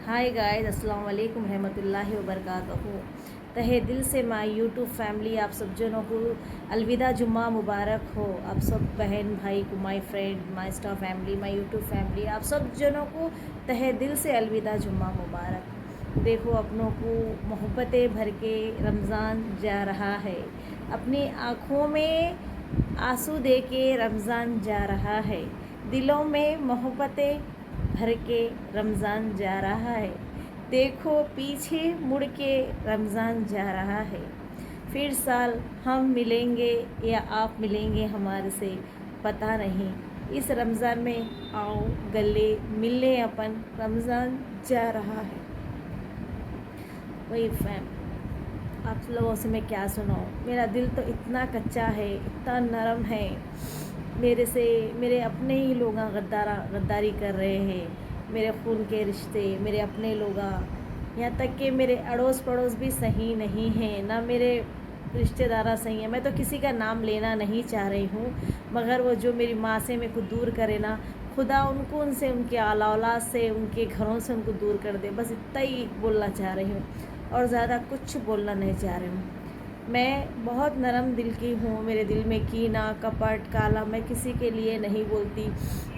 Hi guys, अस्सलाम वालेकुम रहमतुल्लाहि व बरकातहू। तहे दिल से माय यूट्यूब फैमिली आप सब जनों को अलविदा जुम्मा मुबारक हो। आप सब बहन भाई को, my friend, my star family, my YouTube family, आप सब जनों को तहे दिल से अलविदा जुम्मा मुबारक। देखो, अपनों को मोहब्बतें भर के रमज़ान जा रहा है। अपनी आँखों में आंसू दे के रमज़ान जा रहा है। दिलों में मोहब्बतें भर के रमज़ान जा रहा है। देखो, पीछे मुड़ के रमज़ान जा रहा है। फिर साल हम मिलेंगे या आप मिलेंगे हमारे से, पता नहीं। इस रमज़ान में आओ गले मिलने, अपन रमज़ान जा रहा है। वही फैम, आप लोगों से मैं क्या सुनाऊँ। मेरा दिल तो इतना कच्चा है, इतना नरम है। मेरे अपने ही लोग गद्दारी कर रहे हैं। मेरे खून के रिश्ते, मेरे अपने लोग, यहाँ तक कि मेरे अड़ोस पड़ोस भी सही नहीं हैं, ना मेरे रिश्तेदार सही हैं। मैं तो किसी का नाम लेना नहीं चाह रही हूँ, मगर वो जो मेरी माँ से मेरे को दूर करे ना, खुदा उनको, उनसे, उनके आला औलाद से, उनके घरों से उनको दूर कर दे। बस इतना ही बोलना चाह रही हूँ और ज़्यादा कुछ बोलना नहीं चाह रही हूँ। मैं बहुत नरम दिल की हूँ। मेरे दिल में कीना, कपट, काला मैं किसी के लिए नहीं बोलती।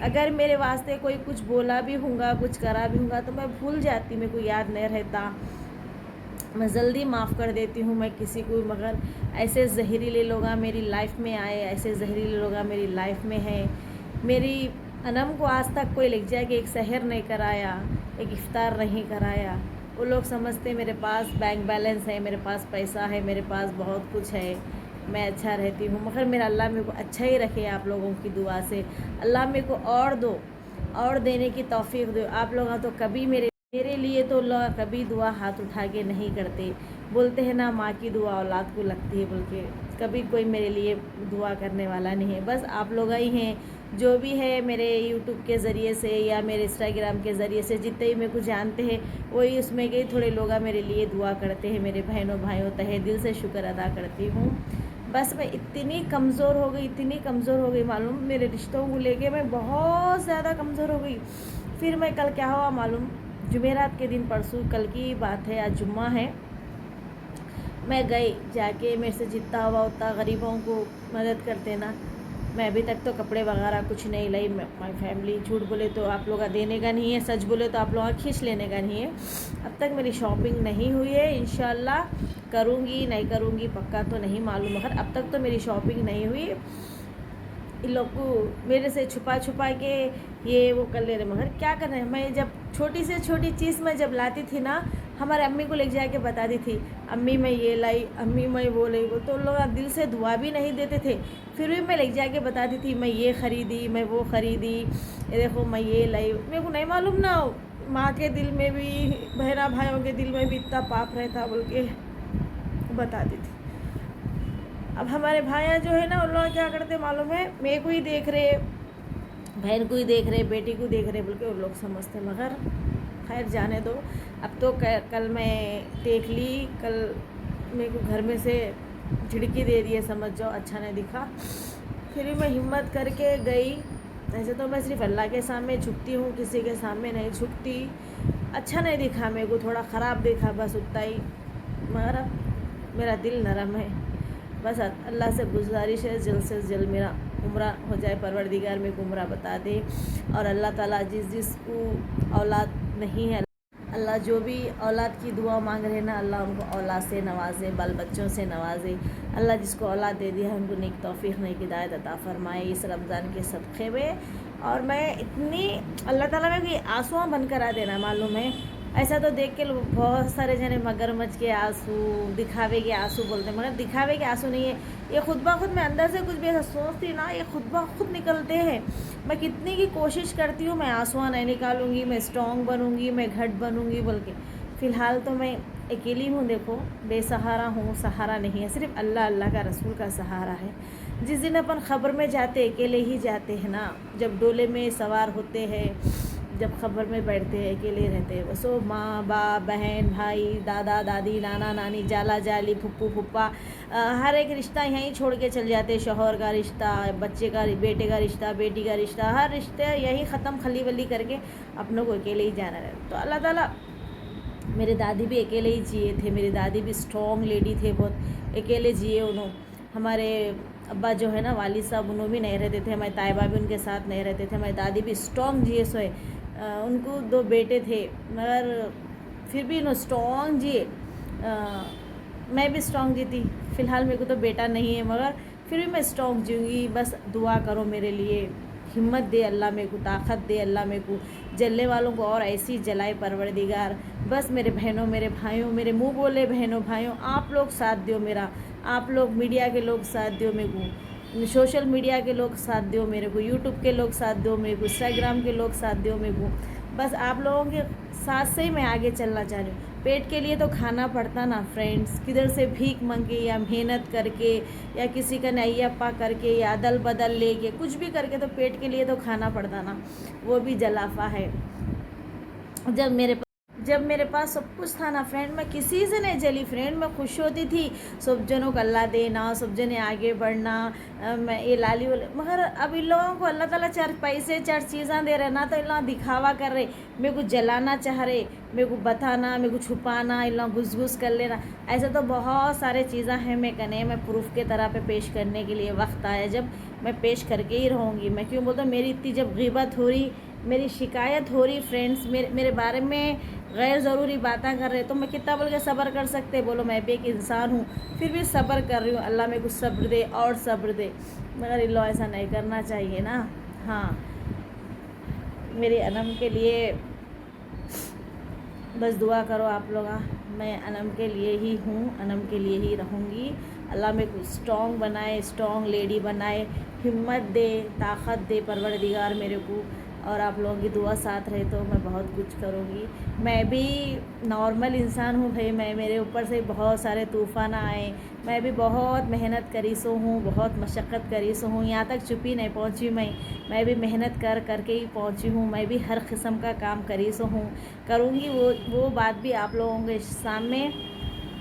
अगर मेरे वास्ते कोई कुछ बोला भी होगा, कुछ करा भी होगा, तो मैं भूल जाती, मेरे को याद नहीं रहता। मैं जल्दी माफ़ कर देती हूँ मैं किसी को। मगर ऐसे जहरीले लोग मेरी लाइफ में आए, ऐसे जहरीले लोग मेरी लाइफ में हैं। मेरी अनम को आज तक कोई ले जाके एक सहर नहीं कराया, एक इफ्तार नहीं कराया। वो लोग समझते मेरे पास बैंक बैलेंस है, मेरे पास पैसा है, मेरे पास बहुत कुछ है, मैं अच्छा रहती हूँ। मगर मेरा अल्लाह मेरे को अच्छा ही रखे। आप लोगों की दुआ से अल्लाह मेरे को और दो, और देने की तौफीक दो। आप लोग तो कभी मेरे लिए तो अल्लाह कभी दुआ हाथ उठा के नहीं करते। बोलते हैं ना, माँ की दुआ औलाद को लगती है बोल के। कभी कोई मेरे लिए दुआ करने वाला नहीं है। बस आप लोग ही हैं। जो भी है मेरे यूट्यूब के ज़रिए से या मेरे इंस्टाग्राम के ज़रिए से जितने ही मेरे को जानते हैं, वही उसमें के थोड़े लोग मेरे लिए दुआ करते हैं। मेरे बहनों भाइयों, तहे दिल से शुक्र अदा करती हूँ। बस मैं इतनी कमज़ोर हो गई, इतनी कमज़ोर हो गई, मालूम, मेरे रिश्तों को लेके मैं बहुत ज़्यादा कमज़ोर हो गई। फिर मैं कल क्या हुआ मालूम, जुमेरात के दिन, परसों कल की बात है, आज जुम्मा है। मैं गई, जाके मेरे से जितना हुआ उतना गरीबों को मदद कर देना। मैं अभी तक तो कपड़े वगैरह कुछ नहीं लाई। माई फैमिली, झूठ बोले तो आप लोग देने का नहीं है, सच बोले तो आप लोग खींच लेने का नहीं है। अब तक मेरी शॉपिंग नहीं हुई है। इंशाल्लाह करूँगी, नहीं करूँगी पक्का तो नहीं मालूम, मगर अब तक तो मेरी शॉपिंग नहीं हुई। इन लोग को मेरे से छुपा छुपा के ये वो कर ले रहे, मगर क्या कर रहे हैं। मैं जब छोटी से छोटी चीज़ मैं जब लाती थी ना, हमारे अम्मी को लेके जाके बताती थी, अम्मी मैं ये लाई, अम्मी मैं वो लाई। वो तो लोग दिल से दुआ भी नहीं देते थे, फिर भी मैं लेके जाके बताती थी, मैं ये ख़रीदी, मैं वो ख़रीदी, ये देखो मैं ये लाई। मेरे को नहीं मालूम ना, माँ के दिल में भी, बहना भाइयों के दिल में भी इतना पाप रहता बोल के बताती थी। अब हमारे भाइयाँ जो है ना, उन लोग क्या करते मालूम है, मेरे को ही देख रहे, बहन को ही देख रहे, बेटी को देख रहे बोल के उन लोग समझते। मगर खैर जाने दो। अब तो कल मैं देख ली, कल मेरे को घर में से झिड़की दे दिए, समझ जाओ, अच्छा नहीं दिखा। फिर भी मैं हिम्मत करके गई। ऐसे तो मैं सिर्फ अल्लाह के सामने झुकती हूँ, किसी के सामने नहीं झुकती। अच्छा नहीं दिखा मेरे को, थोड़ा ख़राब दिखा, बस उतना ही। मगर मेरा दिल नरम है। बस अल्लाह से गुजारिश है, जल्द से जल्द मेरा उम्रा हो जाए, परवरदिगार मेरे को उम्रा बता दे। और अल्लाह ताला जिसको औलाद नहीं है, अल्लाह जो भी औलाद की दुआ मांग रहे हैं ना, अल्लाह उनको औलाद से नवाजे, बाल बच्चों से नवाजे। अल्लाह जिसको औलाद दे दिया है, उनको नेक तौफीक, नेक हिदायत अता फरमाए इस रमज़ान के सदक़े में। और मैं इतनी, अल्लाह ताला में कि आंसू बन करा देना, मालूम है। ऐसा तो देख के बहुत सारे जने मगरमच्छ के आंसू, दिखावे के आंसू बोलते हैं, मगर दिखावे के आंसू नहीं है ये। खुद ब खुद मैं अंदर से कुछ भी ऐसा सोचती ना, ये खुद ब खुद निकलते हैं। मैं कितनी की कोशिश करती हूँ, मैं आंसू नहीं निकालूंगी, मैं स्ट्रॉन्ग बनूंगी, मैं घट बनूंगी बोल के। फ़िलहाल तो मैं अकेली हूँ, देखो, बेसहारा हूँ, सहारा नहीं है, सिर्फ अल्लाह, अल्लाह का रसूल का सहारा है। जिस दिन अपन ख़बर में जाते, अकेले ही जाते हैं ना, जब डोले में सवार होते हैं, जब खबर में बैठते हैं, अकेले रहते हैं। बस वो माँ बाप, बहन भाई, दादा दादी, नाना नानी, जाला जाली, फुप्पू फुप्पा, हर एक रिश्ता यहीं छोड़ के चल जाते हैं। शौहर का रिश्ता, बच्चे का, बेटे का रिश्ता, बेटी का रिश्ता, हर रिश्ते यहीं ख़त्म, खली वली करके अपनों को अकेले ही जाना रहता। तो अल्लाह ताला मेरे दादी भी अकेले ही जिए थे, मेरी दादी भी स्ट्रॉन्ग लेडी थे, बहुत अकेले जिए उन्होंने। हमारे अब्बा जो है ना वालिद साहब, उन्होंने भी नहीं रहते थे, हमारे ताइबा भी उनके साथ नहीं रहते थे, हमारी दादी भी स्ट्रॉन्ग जिए सोए। उनको 2 बेटे थे, मगर फिर भी उन्होंने स्ट्रॉन्ग जिए। मैं भी स्ट्रॉन्ग जी थी। फ़िलहाल मेरे को तो बेटा नहीं है, मगर फिर भी मैं स्ट्रॉन्ग जीऊँगी। बस दुआ करो मेरे लिए, हिम्मत दे अल्लाह मेरे को, ताकत दे अल्लाह मेरे को, जलने वालों को और ऐसी जलाए परवरदिगार। बस मेरे बहनों, मेरे भाइयों, मेरे मुँह बोले बहनों भाइयों, आप लोग साथ दो मेरा, आप लोग मीडिया के लोग साथ दो मेरे को, सोशल मीडिया के लोग साथ दो मेरे को, यूट्यूब के लोग साथ दो मेरे को, इंस्टाग्राम के लोग साथ दो मेरे को। बस आप लोगों के साथ से ही मैं आगे चलना चाह रही हूँ। पेट के लिए तो खाना पड़ता ना फ्रेंड्स, किधर से भीख मांग के या मेहनत करके या किसी का नैयप्पा करके या अदल बदल लेके कुछ भी करके तो पेट के लिए तो खाना पड़ता ना, वो भी जलाफा है। जब मेरे पास सब कुछ था ना फ्रेंड, मैं किसी से नहीं जली फ्रेंड, मैं खुश होती थी। सब जनों को अल्लाह देना, सब जने आगे बढ़ना, मैं ये लाली वाले। मगर अब इन लोगों को अल्लाह ताला 4 पैसे 4 चीज़ें दे रहे ना, तो इन लोग दिखावा कर रहे, मेरे को जलाना चाह रहे, मेरे को बताना, मेरे को छुपाना, इन लोग घुस घुस कर लेना। ऐसे तो बहुत सारे चीज़ें हैं मैं कने, मैं प्रूफ के तरह पे पेश करने के लिए वक्त आया जब मैं पेश करके ही रहूँगी। मैं क्यों बोलता हूँ, मेरी इतनी जब ग़ीबत हो रही, मेरी शिकायत हो रही फ्रेंड्स, मेरे बारे में गैर ज़रूरी बातें कर रहे, तो मैं कितना बोल के सब्र कर सकते, बोलो मैं भी एक इंसान हूँ, फिर भी सब्र कर रही हूँ। अल्लाह मेरे को सब्र दे और सब्र दे, मगर इन लोग ऐसा नहीं करना चाहिए ना। हाँ, मेरी अनम के लिए बस दुआ करो आप लोग। मैं अनम के लिए ही हूँ, अनम के लिए ही रहूँगी। अल्लाह मेरे को स्ट्रॉन्ग बनाए, स्ट्रॉन्ग लेडी बनाए, हिम्मत दे, ताकत दे परवरदिगार मेरे को। और आप लोगों की दुआ साथ रहे तो मैं बहुत कुछ करूँगी। मैं भी नॉर्मल इंसान हूँ भाई, मेरे ऊपर से बहुत सारे तूफ़ान आए, मैं भी बहुत मेहनत करी सो हूँ, बहुत मशक्क़त करी सो हूँ, यहाँ तक चुपी नहीं पहुँची मैं भी मेहनत करके ही पहुँची हूँ। मैं भी हर किस्म का काम करी सो हूँ, करूँगी। वो बात भी आप लोगों के सामने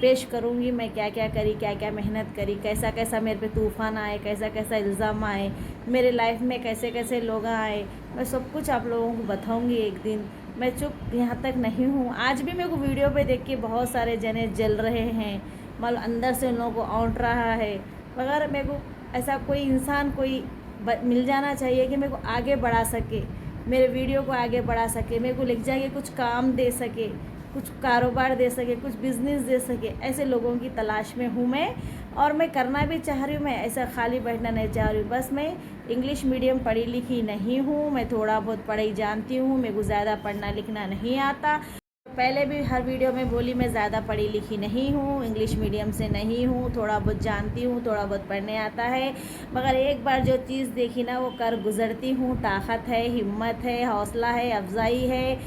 पेश करूँगी, मैं क्या क्या करी, क्या क्या मेहनत करी, कैसा कैसा मेरे पे तूफ़ान आए, कैसा कैसा इल्ज़ाम आए, मेरे लाइफ में कैसे कैसे लोग आए, मैं सब कुछ आप लोगों को बताऊँगी एक दिन। मैं चुप यहाँ तक नहीं हूँ। आज भी मेरे को वीडियो पे देख के बहुत सारे जने जल रहे हैं, मतलब अंदर से उन लोगों को औंट रहा है, मगर मेरे को ऐसा कोई इंसान कोई मिल जाना चाहिए कि मेरे को आगे बढ़ा सके, मेरे वीडियो को आगे बढ़ा सके, मेरे को लिख जाके कुछ काम दे सके, कुछ कारोबार दे सके, कुछ बिज़नेस दे सके। ऐसे लोगों की तलाश में हूँ मैं, और मैं करना भी चाह रही हूँ। मैं ऐसा खाली बैठना नहीं चाह रही हूँ। बस मैं इंग्लिश मीडियम पढ़ी लिखी नहीं हूँ, मैं थोड़ा बहुत पढ़ाई जानती हूँ, मेरे को ज़्यादा पढ़ना लिखना नहीं आता। पहले भी हर वीडियो में बोली मैं ज़्यादा पढ़ी लिखी नहीं हूँ, इंग्लिश मीडियम से नहीं हूँ, थोड़ा बहुत जानती हूँ, थोड़ा बहुत पढ़ने आता है, मगर एक बार जो चीज़ देखी ना वो कर गुज़रती हूँ। ताकत है, हिम्मत है, हौसला है, अफजाई है,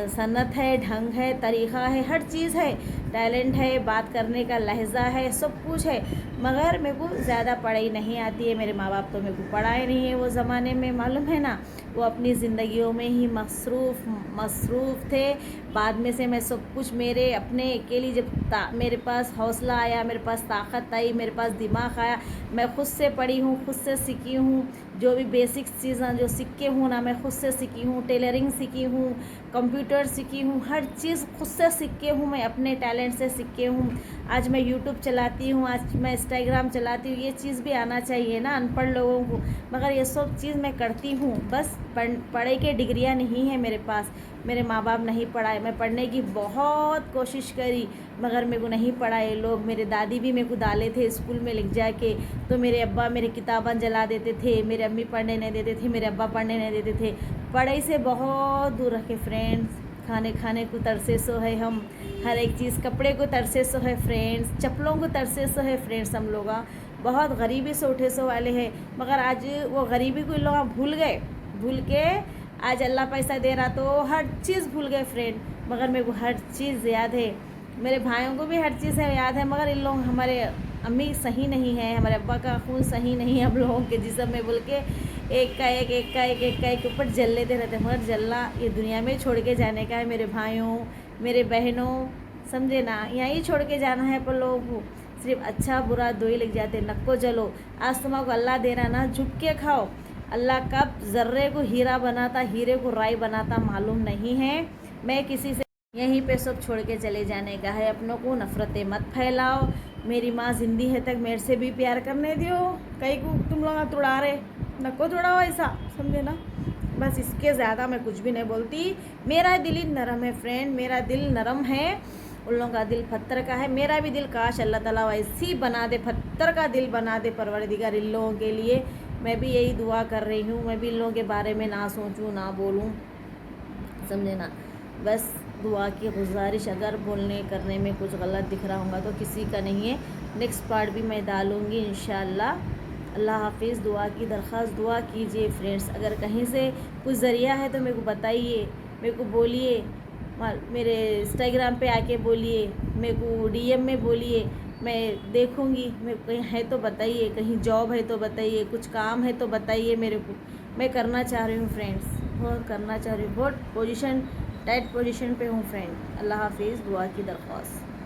सनत है, ढंग है, तरीक़ा है, हर चीज़ है, टैलेंट है, बात करने का लहजा है, सब कुछ है, मगर मेरे को ज़्यादा पढ़ाई नहीं आती है। मेरे माँ बाप तो मेरे को पढ़ाए नहीं है वो ज़माने में, मालूम है ना, वो अपनी ज़िंदगियों में ही मसरूफ़ थे। बाद में से मैं सब कुछ मेरे अपने अकेली, जब मेरे पास हौसला आया, मेरे पास ताकत आई, मेरे पास दिमाग आया, मैं खुद से पढ़ी हूँ, खुद से सीखी हूँ। जो भी बेसिक चीज़ें जो सीख के हूँ ना, मैं खुद से सीखी हूँ। टेलरिंग सीखी हूँ, कंप्यूटर सीखी हूँ, हर चीज़ खुद से सीख के हूँ, मैं अपने टैलेंट से सीख के हूँ। आज मैं यूट्यूब चलाती हूँ, आज मैं इंस्टाग्राम चलाती हूँ, ये चीज़ भी आना चाहिए ना अनपढ़ लोगों को, मगर ये सब चीज़ मैं करती हूँ। बस पढ़ाई के डिग्रियाँ नहीं है मेरे पास, मेरे माँ बाप नहीं पढ़ाए, मैं पढ़ने की बहुत कोशिश करी, मगर मेरे को नहीं पढ़ाए लोग। मेरे दादी भी मेरे को डाले थे स्कूल में लिख जा के, तो मेरे अब्बा मेरे किताबें जला देते थे, मेरे अम्मी पढ़ने नहीं देते थे, मेरे अब्बा पढ़ने नहीं देते थे। पढ़ाई से बहुत दूर रखे फ्रेंड्स। खाने को तरसे सो है हम, हर एक चीज़, कपड़े को तरसे सो है फ्रेंड्स, चप्पलों को तरसे सो है फ्रेंड्स। हम लोग बहुत गरीबी से उठे सो वाले हैं, मगर आज वो गरीबी को इन लोग भूल के आज अल्लाह पैसा दे रहा तो हर चीज़ भूल गए फ्रेंड। मगर मेरे को हर चीज़ याद है, मेरे भाइयों को भी हर चीज़ याद है, मगर इन लोग, हमारे अम्मी सही नहीं है, हमारे अब्बा का खून सही नहीं है हम लोगों के जिस्म में, बोल के एक का एक ऊपर जल लेते रहते। मगर जलना ये दुनिया में छोड़ के जाने का है मेरे भाइयों, मेरे बहनों, समझे ना, यहीं छोड़ के जाना है। पर लोग सिर्फ अच्छा बुरा दो ही लग जाते, नक्को जलो। आज तुम्हारा को अल्लाह देना ना, झुक के खाओ। अल्लाह कब ज़र्रे को हीरा बनाता, हीरे को राई बनाता मालूम नहीं है। मैं किसी से यहीं पे सब छोड़ के चले जाने का है। अपनों को नफ़रतें मत फैलाओ। मेरी माँ जिंदी है तक मेरे से भी प्यार करने दियो। कहीं को तुम लोग तुड़ा रहे नको थोड़ा ऐसा, समझे ना। बस इसके ज़्यादा मैं कुछ भी नहीं बोलती। मेरा दिल ही नरम है फ्रेंड, मेरा दिल नरम है। उन लोगों का दिल पत्थर का है, मेरा भी दिल काश अल्लाह ताला वैसी बना दे, पत्थर का दिल बना दे परवरदिगार इन लोगों के लिए। मैं भी यही दुआ कर रही हूँ। मैं भी इन लोगों के बारे में ना सोचूँ ना बोलूँ, समझे ना। बस दुआ की गुजारिश, अगर बोलने करने में कुछ गलत दिख रहा होगा तो किसी का नहीं है। नेक्स्ट पार्ट भी मैं डालूँगी इंशाल्लाह। अल्लाह हाफिज़। दुआ की दरख्वास्त दुआ कीजिए फ्रेंड्स। अगर कहीं से कुछ ज़रिया है तो मेरे को बताइए, मेरे को बोलिए, मेरे इंस्टाग्राम पे आके बोलिए, मेरे को डीएम में बोलिए, मैं देखूँगी। मेरे को कहीं है तो बताइए, कहीं जॉब है तो बताइए, कुछ काम है तो बताइए मेरे को। मैं करना चाह रही हूँ फ्रेंड्स, बहुत करना चाह रही हूँ, बहुत पोजीशन टाइट पोजीशन पे हूँ फ्रेंड। अल्लाह हाफिज़। दुआ की दरख्वास्त।